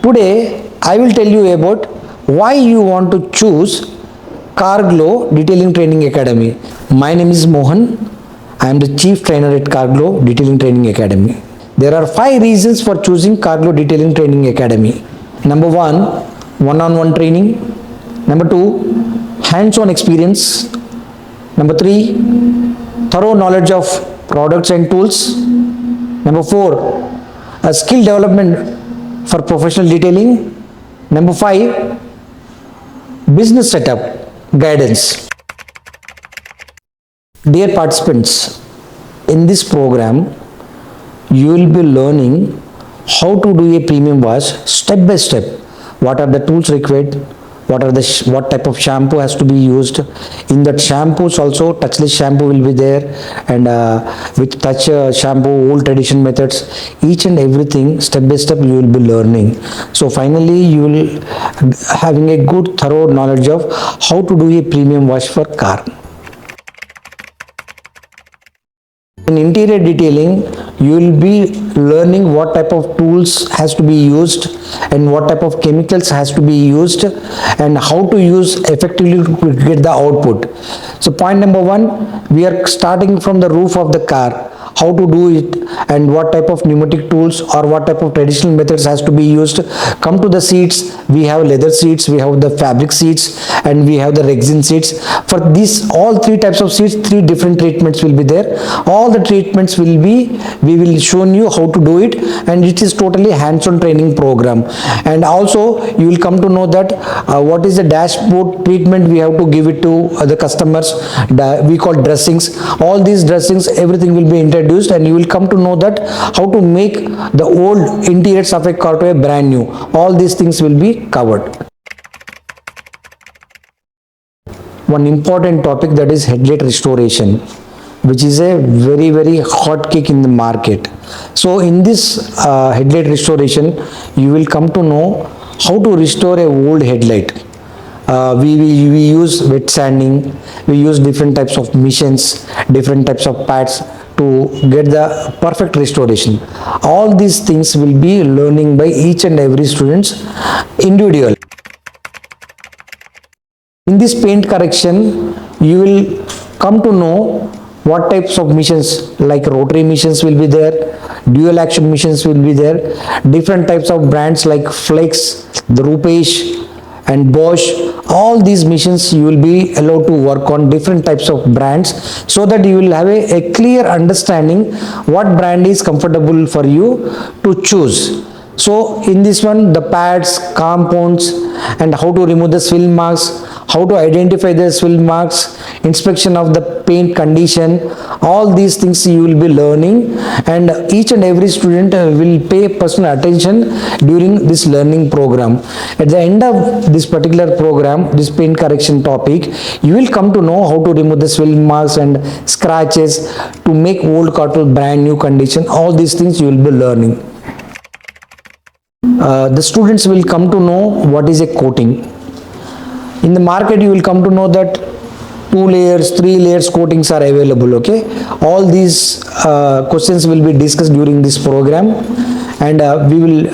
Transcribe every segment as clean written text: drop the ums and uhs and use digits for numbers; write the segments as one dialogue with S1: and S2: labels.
S1: Today I will tell you about why you want to choose Carglow Detailing Training Academy. My name is Mohan. I am the chief trainer at Carglow Detailing Training Academy. There are 5 reasons for choosing Carglow Detailing Training Academy. Number 1, one-on-one training. Number 2, hands-on experience. Number 3, thorough knowledge of products and tools. Number 4, a skill development for professional detailing. Number 5, business setup guidance. Dear participants, in this program, you will be learning how to do a premium wash step by step. What are the tools required? What type of shampoo has to be used? In that shampoos also, touchless shampoo will be there, and with touch shampoo, old tradition methods, each and everything step by step you will be learning. So finally, you will having a good thorough knowledge of how to do a premium wash for car. In interior detailing, you will be learning what type of tools has to be used and what type of chemicals has to be used and how to use effectively to get the output. So point number 1, we are starting from the roof of the car, how to do it and what type of pneumatic tools or what type of traditional methods has to be used. Come to the seats, we have leather seats, we have the fabric seats, and we have the resin seats. For these all 3 types of seats, 3 different treatments will be there. All the treatments will be, we will show you how to do it, and it is totally hands-on training program. And also you will come to know that what is the dashboard treatment we have to give it to the customers. We call dressings. All these dressings, everything will be introduced, and you will come to know that how to make the old interiors of a car to a brand new. All these things will be covered. One important topic, that is headlight restoration, which is a very hot cake in the market. So in this headlight restoration, you will come to know how to restore a old headlight. We use wet sanding, we use different types of machines, different types of pads to get the perfect restoration. All these things will be learning by each and every students individual. In this paint correction, you will come to know what types of machines, like rotary machines will be there, dual action machines will be there, different types of brands like Flex, the Rupesh and Bosch. All these machines you will be allowed to work on different types of brands, so that you will have a clear understanding what brand is comfortable for you to choose. So in this one, the pads, compounds, and how to remove the swill marks, how to identify the swill marks, inspection of the paint condition, all these things you will be learning, and each and every student will pay personal attention during this learning program. At the end of this particular program, this paint correction topic, you will come to know how to remove the swill marks and scratches to make old car to brand new condition. All these things you will be learning. The students will come to know what is a coating. In the market, you will come to know that 2 layers, 3 layers coatings are available. Okay, all these questions will be discussed during this program, and we will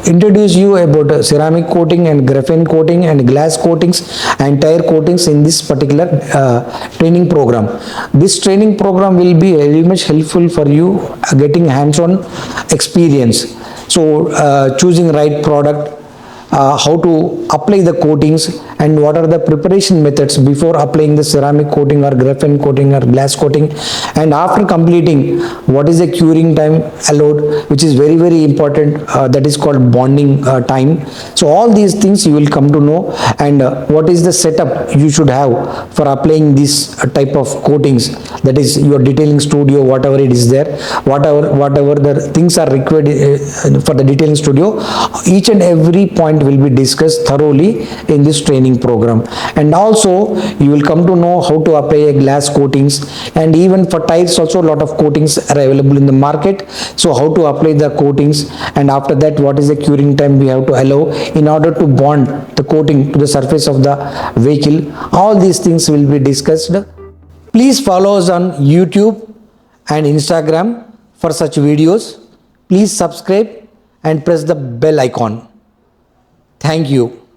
S1: introduce you about ceramic coating and graphene coating and glass coatings and tire coatings in this particular training program. This training program will be very much helpful for you getting hands-on experience. So choosing right product, how to apply the coatings, and what are the preparation methods before applying the ceramic coating or graphene coating or glass coating, and after completing, what is the curing time allowed, which is very important, that is called bonding time. So all these things you will come to know, and what is the setup you should have for applying this type of coatings, that is your detailing studio, whatever it is there, whatever the things are required for the detailing studio, each and every point will be discussed thoroughly in this training program. And also you will come to know how to apply a glass coatings, and even for tires also a lot of coatings are available in the market. So how to apply the coatings, and after that what is the curing time we have to allow in order to bond the coating to the surface of the vehicle. All these things will be discussed. Please follow us on YouTube and Instagram for such videos. Please subscribe and press the bell icon. Thank you.